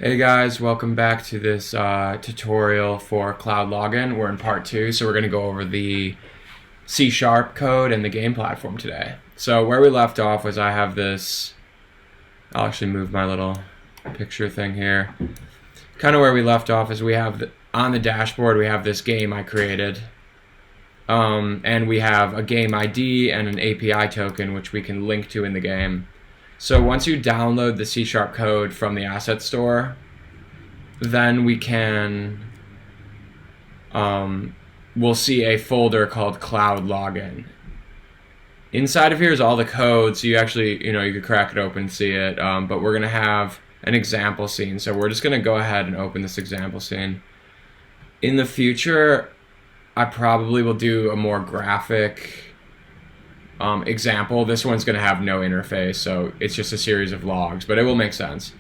Hey guys, welcome back to this tutorial for CloudLogin. We're in part 2, so we're going to go over the C# code and the game platform today. So where we left off was I have this, I'll actually move my little picture thing here. Kind of where we left off is we have, on the dashboard, we have this game I created. And we have a game ID and an API token which we can link to in the game. So once you download the C# code from the asset store, then we can, we'll see a folder called CloudLogin. Inside of here is all the code, so you actually, you could crack it open and see it, but we're going to have an example scene. So we're just going to go ahead and open this example scene. In the future, I probably will do a more graphic example. This one's going to have no interface, so it's just a series of logs, but it will make sense.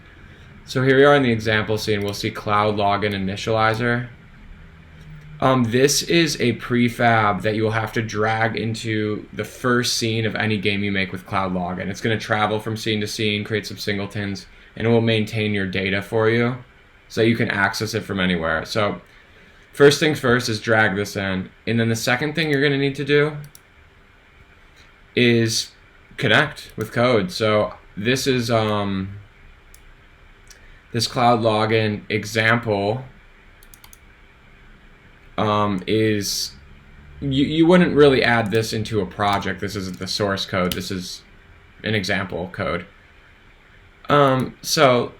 So here we are in the example scene. We'll see CloudLogin initializer. This is a prefab that you will have to drag into the first scene of any game you make with CloudLogin. It's going to travel from scene to scene, create some singletons, and it will maintain your data for you so you can access it from anywhere. So first things first is drag this in, and then the second thing you're going to need to do is connect with code. So this is this CloudLogin example is you wouldn't really add this into a project. This isn't the source code. This is an example code. So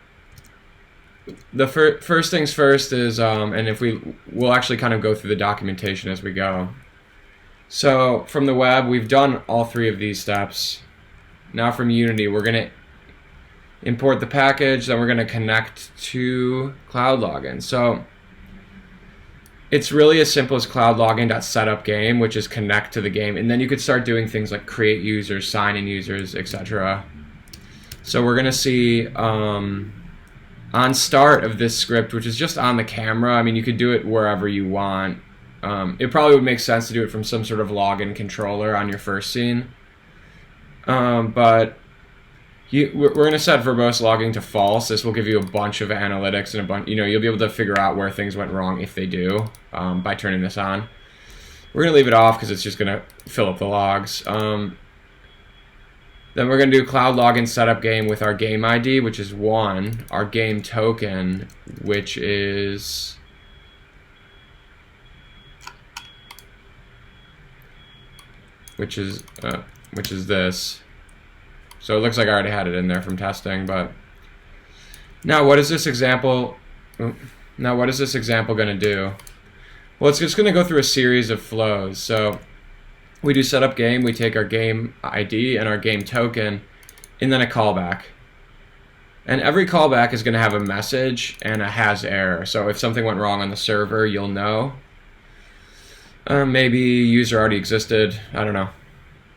the first things first is and if we'll actually kind of go through the documentation as we go. So from the web, we've done all three of these steps. Now from Unity, we're going to import the package, then we're going to connect to CloudLogin. So it's really as simple as CloudLogin.setupGame, which is connect to the game, and then you could start doing things like create users, sign in users, etc. So we're going to see on start of this script, which is just on the camera. I mean, you could do it wherever you want. It probably would make sense to do it from some sort of login controller on your first scene. But we're going to set verbose logging to false. This will give you a bunch of analytics and a bunch, you'll be able to figure out where things went wrong if they do by turning this on. We're going to leave it off because it's just going to fill up the logs. Then we're going to do CloudLogin setup game with our game ID, which is 1, our game token, which is this. So it looks like I already had it in there from testing, but now what is this example going to do? Well, it's just going to go through a series of flows. So we do setup game, we take our game ID and our game token, and then a callback. And every callback is going to have a message and a has error. So if something went wrong on the server, you'll know. Maybe user already existed, I don't know.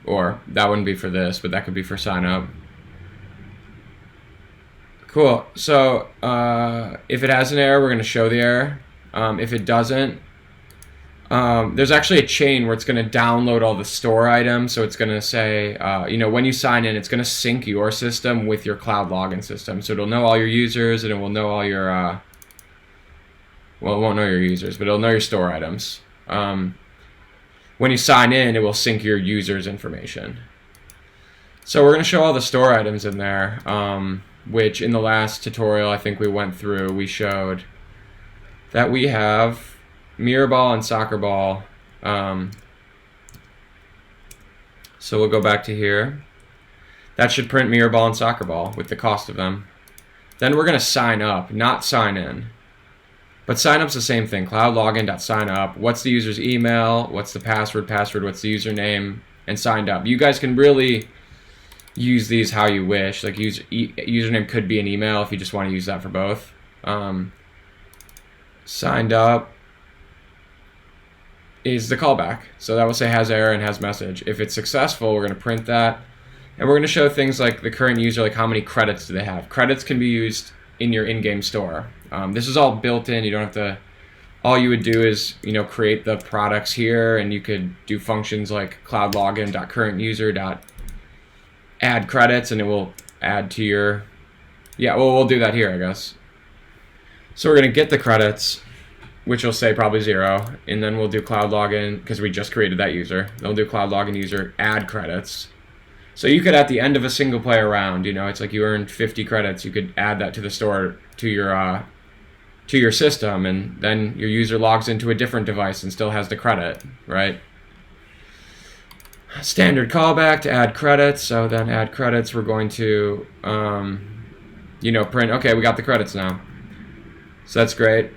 Or that wouldn't be for this, but that could be for sign up. Cool. So if it has an error, we're going to show the error. If it doesn't, there's actually a chain where it's going to download all the store items. So it's going to say, when you sign in, it's going to sync your system with your CloudLogin system. So it'll know all your users, and it will know all your, well, it won't know your users, but it'll know your store items. When you sign in, it will sync your users' information. So we're going to show all the store items in there, which in the last tutorial I think we went through, we showed that we have mirror ball and soccer ball. So we'll go back to here. That should print mirror ball and soccer ball with the cost of them. Then we're going to sign up, not sign in. But sign up's the same thing. CloudLogin.signup. What's the user's email? What's the password? What's the username? And signed up. You guys can really use these how you wish. Like username could be an email if you just want to use that for both. Signed up is the callback. So that will say has error and has message. If it's successful, we're going to print that. And we're going to show things like the current user, like how many credits do they have. Credits can be used in your in-game store. This is all built in. You don't have to, all you would do is, create the products here, and you could do functions like cloudlogin.currentUser.add credits, and it will add to your, yeah, well, we'll do that here, I guess. So we're going to get the credits, which will say probably 0, and then we'll do CloudLogin, because we just created that user. Then we'll do CloudLogin user, add credits. So you could, at the end of a single player round, it's like you earned 50 credits, you could add that to the store, to your system, and then your user logs into a different device and still has the credit, right? Standard callback to add credits. So then add credits, we're going to, print, okay, we got the credits now. So that's great.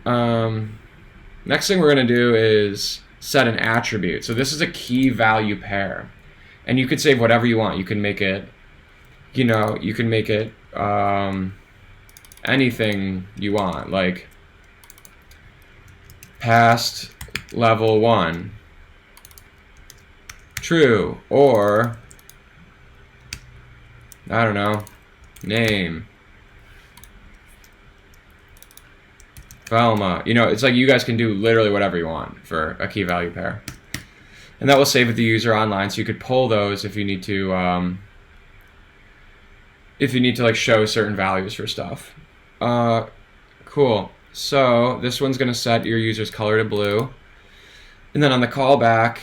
Next thing we're going to do is set an attribute. So this is a key value pair. And you could save whatever you want. You can make it, anything you want, like past level 1 true, or I don't know, name Velma. It's like you guys can do literally whatever you want for a key value pair, and that will save with the user online, so you could pull those if you need to like show certain values for stuff. Cool. So this one's going to set your user's color to blue, and then on the callback,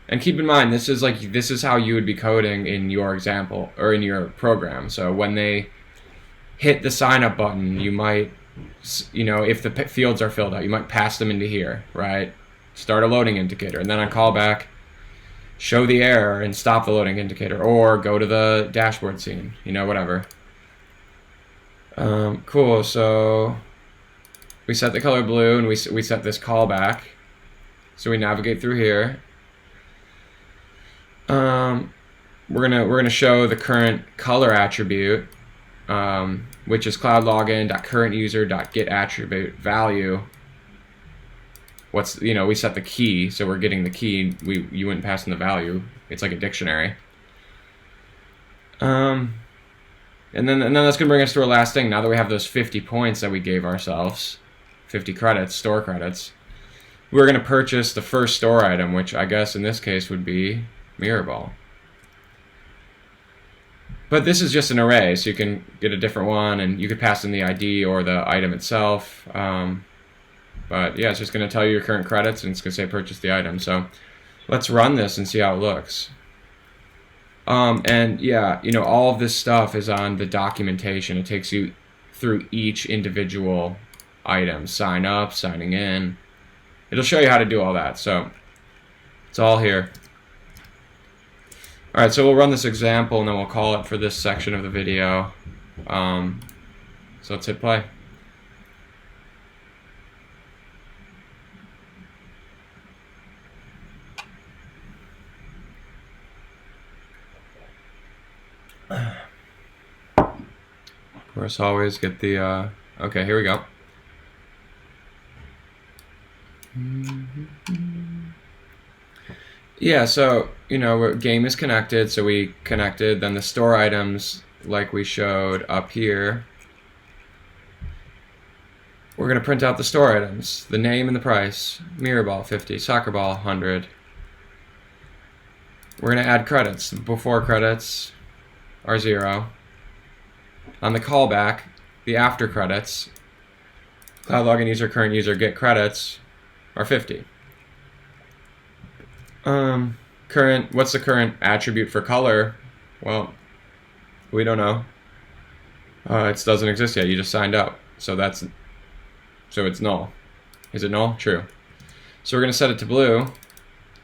and keep in mind this is how you would be coding in your example or in your program. So when they hit the sign up button, you might, if the fields are filled out, you might pass them into here, right? Start a loading indicator, and then on callback, show the error and stop the loading indicator, or go to the dashboard scene, whatever. Cool. So we set the color blue, and we set this callback. So we navigate through here. We're gonna show the current color attribute, which is CloudLogin.currentUser.getAttribute value. We set the key, so we're getting the key. You wouldn't pass in the value. It's like a dictionary. And then that's gonna bring us to our last thing. Now that we have those 50 points that we gave ourselves, 50 credits, store credits, we're gonna purchase the first store item, which I guess in this case would be Mirror Ball. But this is just an array, so you can get a different one, and you could pass in the ID or the item itself. But yeah, it's just going to tell you your current credits, and it's going to say purchase the item. So let's run this and see how it looks. And yeah, all of this stuff is on the documentation. It takes you through each individual item, sign up, signing in. It'll show you how to do all that. So it's all here. All right, so we'll run this example, and then we'll call it for this section of the video. So let's hit play. Of course, always get the, okay, here we go. Yeah, so, game is connected, so we connected, then the store items, like we showed up here, we're going to print out the store items, the name and the price, mirror ball 50, soccer ball 100. We're going to add credits. Before credits are 0. On the callback, the after credits, CloudLogin user, current user, get credits are 50. What's the current attribute for color? Well, we don't know. It doesn't exist yet. You just signed up, so it's null. Is it null? True. So we're going to set it to blue,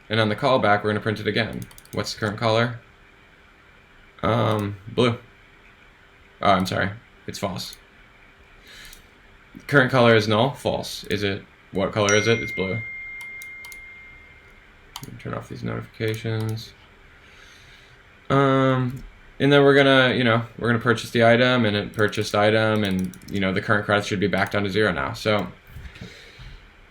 and on the callback, we're going to print it again. What's the current color? Blue. Oh, I'm sorry. It's false. Current color is null. False. What color is it? It's blue. Turn off these notifications. And then we're gonna purchase the item, and it purchased item, and the current credits should be back down to 0 now. So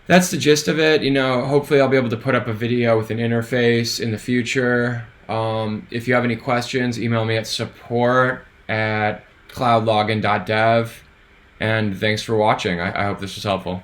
that's the gist of it. Hopefully I'll be able to put up a video with an interface in the future. If you have any questions, email me at support@cloudlogin.dev. And thanks for watching. I hope this was helpful.